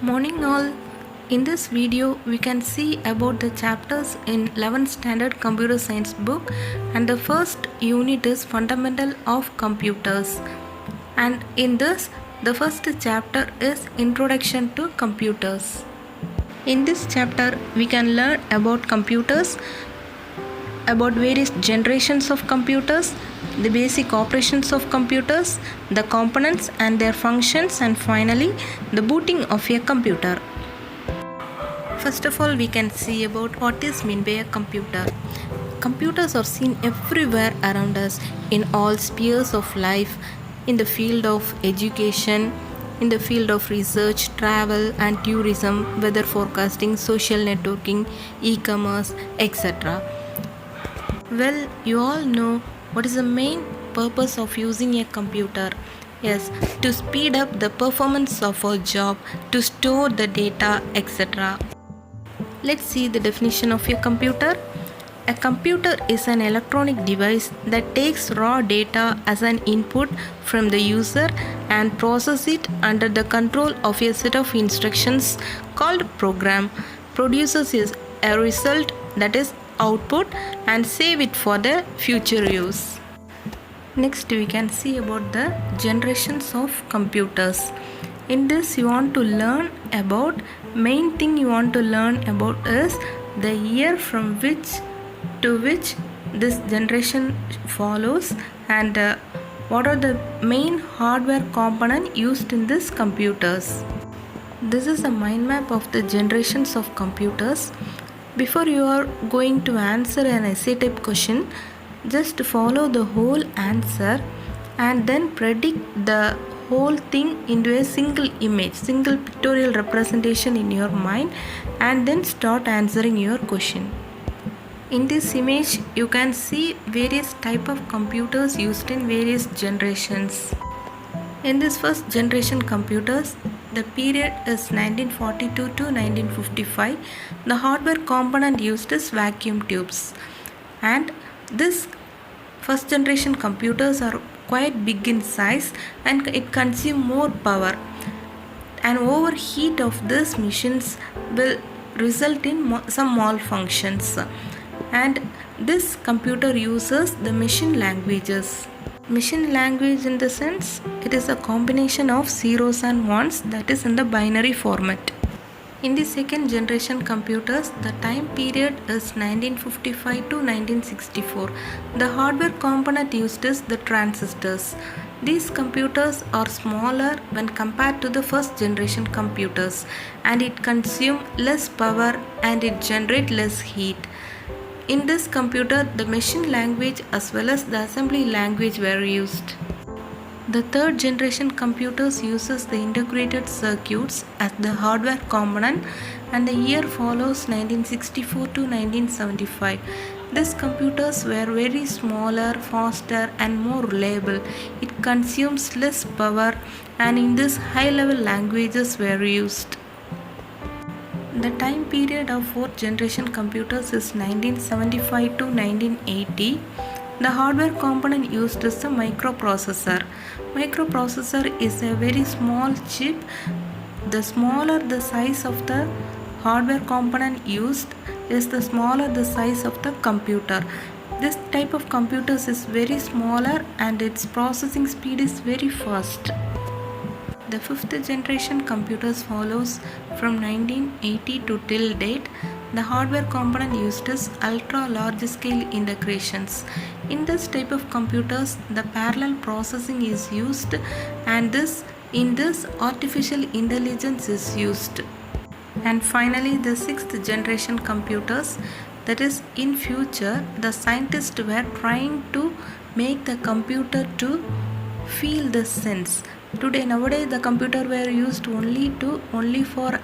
Morning all. In this video we can see about the chapters in 11th standard computer science book, and the first unit is fundamental of computers, and in this the first chapter is introduction to computers. In this chapter we can learn about computers, about various generations of computers, the basic operations of computers, the components and their functions, and finally the booting of a computer. First of all, we can see about what is meant by a computer. Computers are seen everywhere around us in all spheres of life, in the field of education, in the field of research, travel and tourism, weather forecasting, social networking, e-commerce, etc. Well, you all know what is the main purpose of using a computer. Yes, to speed up the performance of our job, to store the data, etc. Let's see the definition of a computer. A computer is an electronic device that takes raw data as an input from the user and processes it under the control of a set of instructions called program, produces a result, that is output, and save it for the future use. Next we can see about the generations of computers. In this you want to learn about, main thing you want to learn about is the year from which to which this generation follows, and what are the main hardware component used in these computers. This is a mind map of the generations of computers. Before you are going to answer an essay type question, just follow the whole answer and then predict the whole thing into a single image, single pictorial representation in your mind, and then start answering your question. In this image you can see various type of computers used in various generations. In this first generation computers, the period is 1942 to 1955. The hardware component used is vacuum tubes, and this first generation computers are quite big in size and it consumes more power, and overheat of these machines will result in some malfunctions, and this computer uses the machine languages. Machine language in the sense it is a combination of zeros and ones, that is in the binary format. In the second generation computers, the time period is 1955 to 1964. The hardware component used is the transistors. These computers are smaller when compared to the first generation computers, and it consumes less power and it generates less heat. In this computer, the machine language as well as the assembly language were used. The third generation computers uses the integrated circuits as the hardware component, and the year follows 1964 to 1975. These computers were very smaller, faster and more reliable. It consumes less power, and in this high level languages were used. The time period of fourth generation computers is 1975 to 1980. The hardware component used is the microprocessor. Microprocessor is a very small chip. The smaller the size of the hardware component used is, the smaller the size of the computer. This type of computers is very smaller and its processing speed is very fast. The fifth generation computers follows from 1980 to till date. The hardware component used is ultra large scale integrations. In this type of computers, the parallel processing is used, and in this artificial intelligence is used. And finally, the sixth generation computers, that is in future the scientists were trying to make the computer to feel the sense. Nowadays the computer were used only for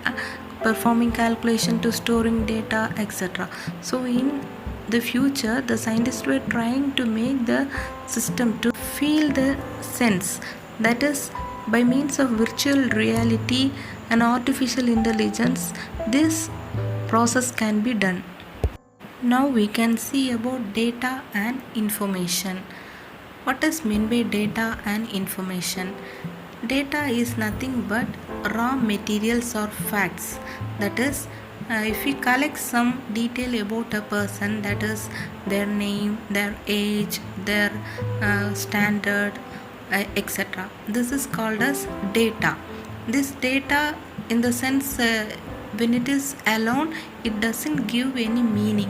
performing calculation, to storing data, etc. So in the future the scientists were trying to make the system to feel the sense, that is by means of virtual reality and artificial intelligence this process can be done. Now we can see about data and information. What is meant by data and information? Data is nothing but raw materials or facts. That is, if we collect some detail about a person, that is their name, their age, their standard, etc. This is called as data. This data, in the sense, when it is alone, it doesn't give any meaning.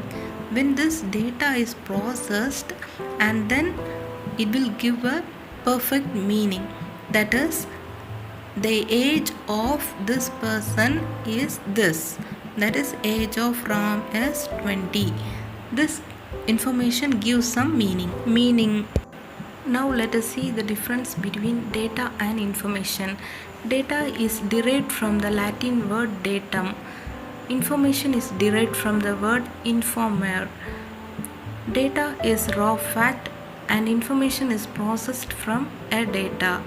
When this data is processed, and then it will give a perfect meaning. That is, the age of this person is this. That is, age of Ram is 20. This information gives some meaning. Now let us see the difference between data and information. Data is derived from the Latin word datum. Information is derived from the word informer. Data is raw fact and information is processed from a data.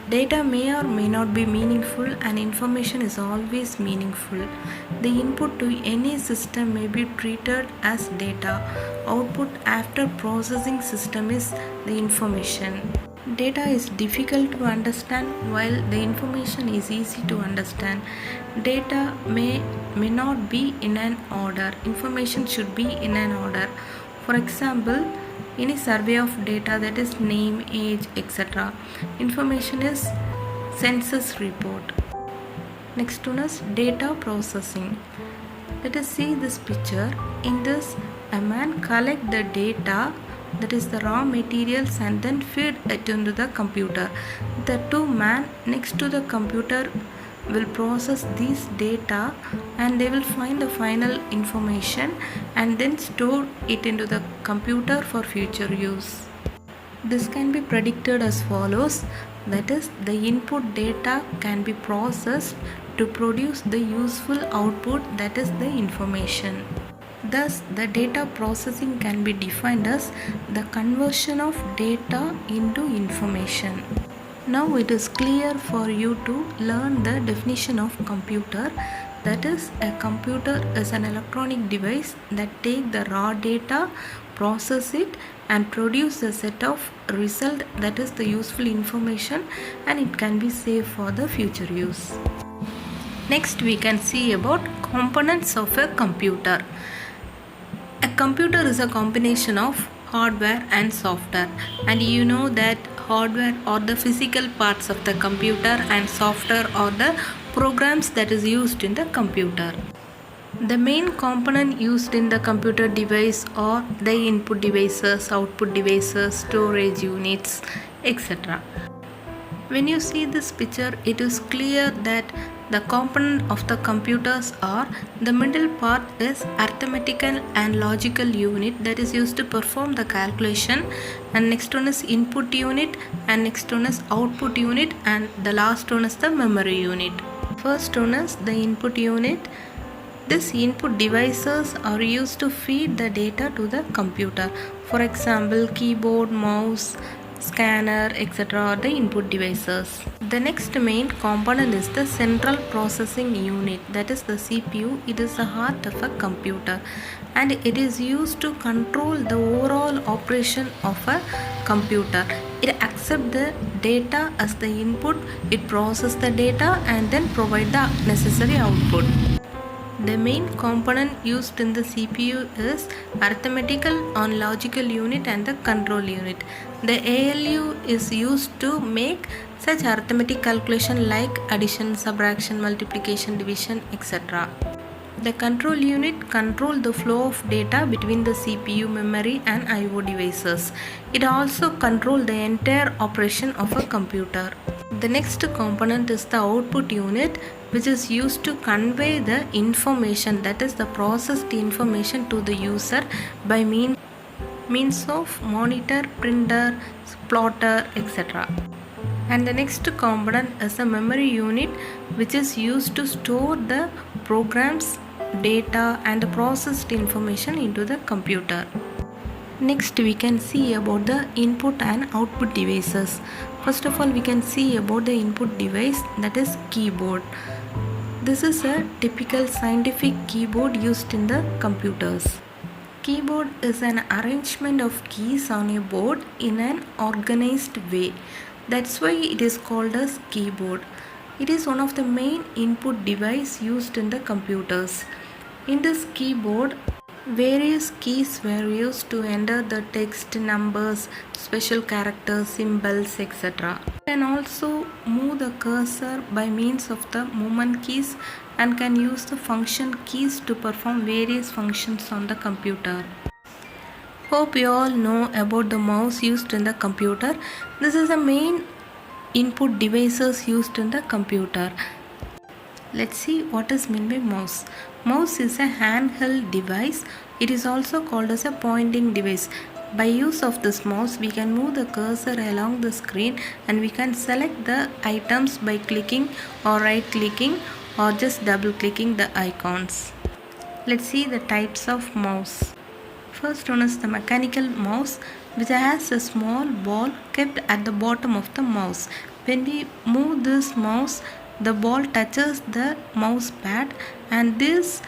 Data may or may not be meaningful, and information is always meaningful. The input to any system may be treated as data. Output after processing system is the information. Data is difficult to understand while the information is easy to understand. Data may not be in an order. Information should be in an order. For example, any survey of data, that is name, age, etc. Information is census report. Next one is data processing. Let us see this picture. In this, a man collect the data, that is the raw materials, and then feed it into the computer. The two men next to the computer will process these data, and they will find the final information and then store it into the computer for future use. This can be predicted as follows. That is, the input data can be processed to produce the useful output, that is the information. Thus, the data processing can be defined as the conversion of data into information. Now it is clear for you to learn the definition of computer. That is, a computer is an electronic device that take the raw data, process it, and produce a set of result, that is the useful information, and it can be saved for the future use. Next we can see about components of a computer. A computer is a combination of hardware and software, and you know that hardware are the physical parts of the computer and software are the programs that is used in the computer. The main component used in the computer device are the input devices, output devices, storage units, etc. When you see this picture, it is clear that the component of the computers are: the middle part is arithmetical and logical unit that is used to perform the calculation, and next one is input unit, and next one is output unit, and the last one is the memory unit. First one is the input unit. These input devices are used to feed the data to the computer. For example, keyboard, mouse, scanner, etc. are the input devices. The next main component is the central processing unit, that is the CPU. It is the heart of a computer and it is used to control the overall operation of a computer. It accepts the data as the input, it processes the data and then provide the necessary output. The main component used in the CPU is arithmetical and logical unit and the control unit. The ALU is used to make such arithmetic calculation like addition, subtraction, multiplication, division, etc. The control unit controls the flow of data between the CPU, memory and IO devices. It also controls the entire operation of a computer. The next component is the output unit, which is used to convey the information, that is the processed information to the user by means of monitor, printer, plotter, etc. And the next component is the memory unit, which is used to store the programs, data and the processed information into the computer. Next we can see about the input and output devices. First of all, we can see about the input device, that is keyboard. This is a typical scientific keyboard used in the computers. Keyboard is an arrangement of keys on a board in an organized way. That's why it is called as keyboard. It is one of the main input device used in the computers. In this keyboard, various keys were used to enter the text, numbers, special characters, symbols, etc. You can also move the cursor by means of the movement keys and can use the function keys to perform various functions on the computer. Hope you all know about the mouse used in the computer. This is the main input devices used in the computer. Let's see what is meant by mouse. Mouse is a handheld device. It is also called as a pointing device. By use of this mouse, we can move the cursor along the screen and we can select the items by clicking or right clicking or just double clicking the icons. Let's see the types of mouse. First one is the mechanical mouse, which has a small ball kept at the bottom of the mouse. When we move this mouse, the ball touches the mouse pad and this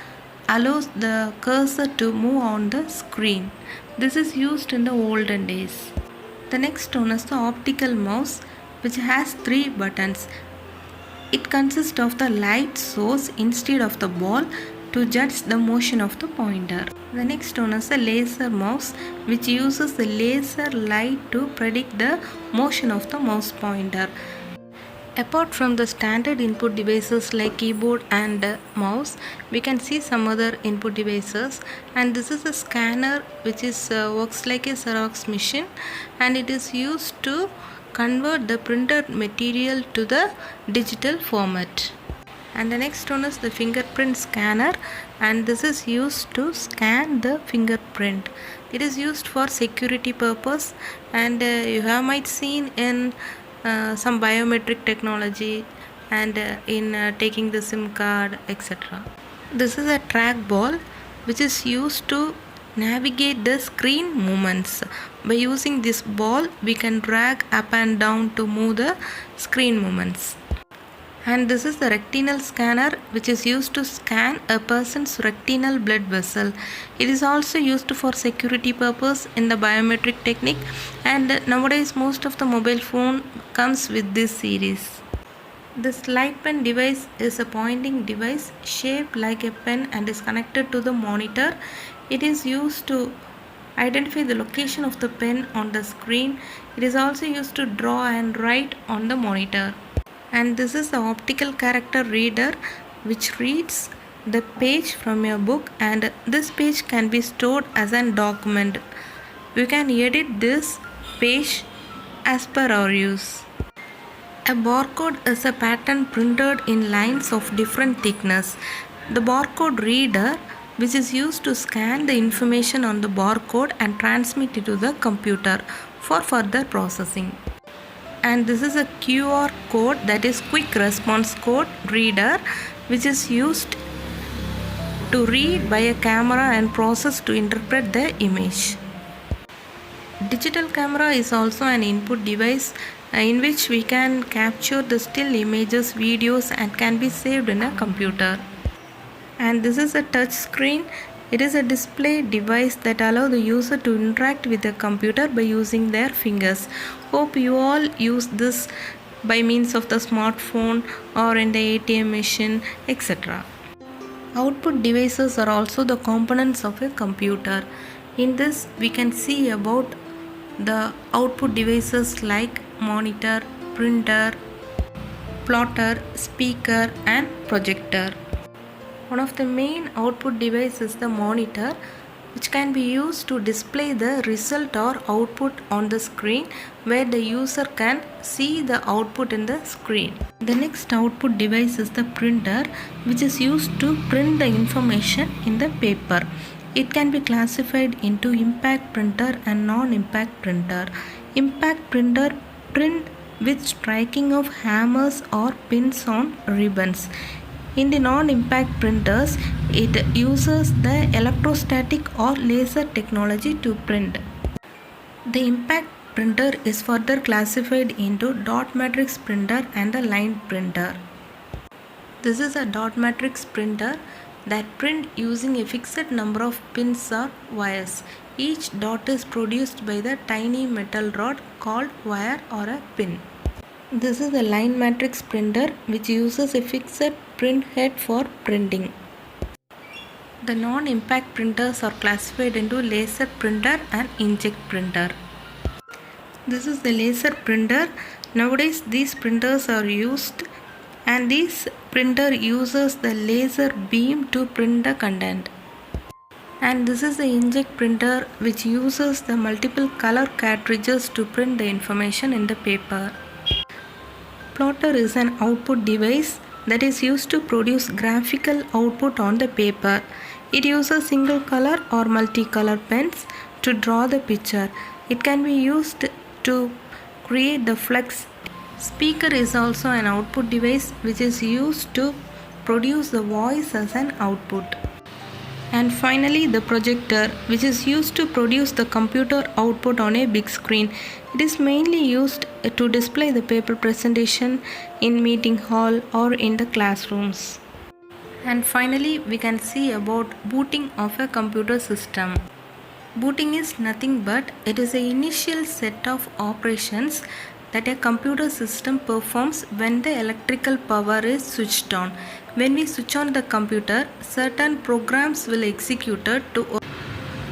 allows the cursor to move on the screen. This is used in the olden days. The next one is the optical mouse, which has 3 buttons. It consists of the light source instead of the ball to judge the motion of the pointer. The next one is the laser mouse, which uses the laser light to predict the motion of the mouse pointer. Apart from the standard input devices like keyboard and mouse, we can see some other input devices, and this is a scanner which works like a Xerox machine, and it is used to convert the printed material to the digital format. And the next one is the fingerprint scanner, and this is used to scan the fingerprint. It is used for security purpose, and you have might seen in some biometric technology and in taking the SIM card, etc. This is a trackball which is used to navigate the screen movements. By using this ball, we can drag up and down to move the screen movements. And this is the retinal scanner, which is used to scan a person's retinal blood vessel. It is also used for security purpose in the biometric technique, and nowadays most of the mobile phone comes with this series. This light pen device is a pointing device shaped like a pen and is connected to the monitor. It is used to identify the location of the pen on the screen. It is also used to draw and write on the monitor. And this is the optical character reader, which reads the page from your book, and this page can be stored as a document. We can edit this page as per our use. A barcode is a pattern printed in lines of different thickness. The barcode reader, which is used to scan the information on the barcode and transmit it to the computer for further processing. And this is a QR code, that is quick response code reader, which is used to read by a camera and process to interpret the image. Digital camera is also an input device in which we can capture the still images, videos, and can be saved in a computer. And this is a touch screen. It is a display device that allows the user to interact with the computer by using their fingers. Hope you all use this by means of the smartphone or in the ATM machine, etc. Output devices are also the components of a computer. In this, we can see about the output devices like monitor, printer, plotter, speaker, and projector. One of the main output devices is the monitor, which can be used to display the result or output on the screen, where the user can see the output in the screen. The next output device is the printer, which is used to print the information in the paper. It can be classified into impact printer and non-impact printer. Impact printer print with striking of hammers or pins on ribbons. In the non-impact printers, it uses the electrostatic or laser technology to print. The impact printer is further classified into dot matrix printer and the line printer. This is a dot matrix printer that print using a fixed number of pins or wires. Each dot is produced by the tiny metal rod called wire or a pin. This is a line matrix printer which uses a fixed print head for printing. The non-impact printers are classified into laser printer and inkjet printer. This is the laser printer. Nowadays these printers are used, and this printer uses the laser beam to print the content. And this is the inkjet printer which uses the multiple color cartridges to print the information in the paper. Plotter is an output device that is used to produce graphical output on the paper. It uses single color or multicolor pens to draw the picture. It can be used to create the flex. Speaker is also an output device which is used to produce the voice as an output. And finally, the projector, which is used to produce the computer output on a big screen. It is mainly used to display the paper presentation in meeting hall or in the classrooms. And finally, we can see about booting of a computer system. Booting is nothing but it is an initial set of operations that a computer system performs when the electrical power is switched on. When we switch on the computer, certain programs will execute to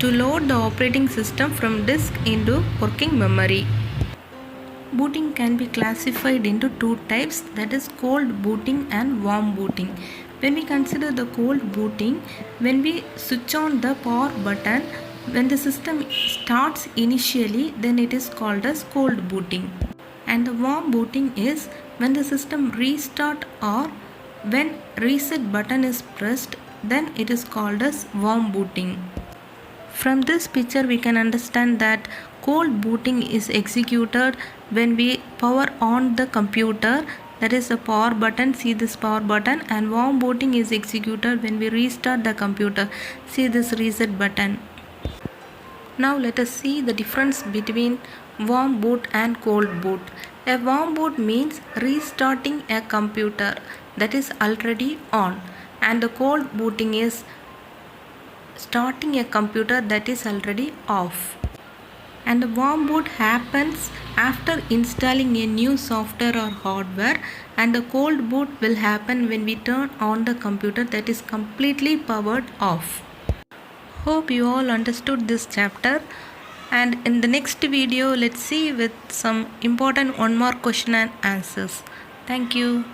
load the operating system from disk into working memory. Booting can be classified into two types, that is cold booting and warm booting. When we consider the cold booting, when we switch on the power button, when the system starts initially, then it is called as cold booting. And the warm booting is when the system restart or when reset button is pressed, then it is called as warm booting. From this picture we can understand that cold booting is executed when we power on the computer, that is the power button, see this power button, and warm booting is executed when we restart the computer, see this reset button. Now let us see the difference between warm boot and cold boot. A warm boot means restarting a computer that is already on, and the cold booting is starting a computer that is already off. And the warm boot happens after installing a new software or hardware, and the cold boot will happen when we turn on the computer that is completely powered off. Hope you all understood this chapter, and in the next video let's see with some important one more question and answers. Thank you.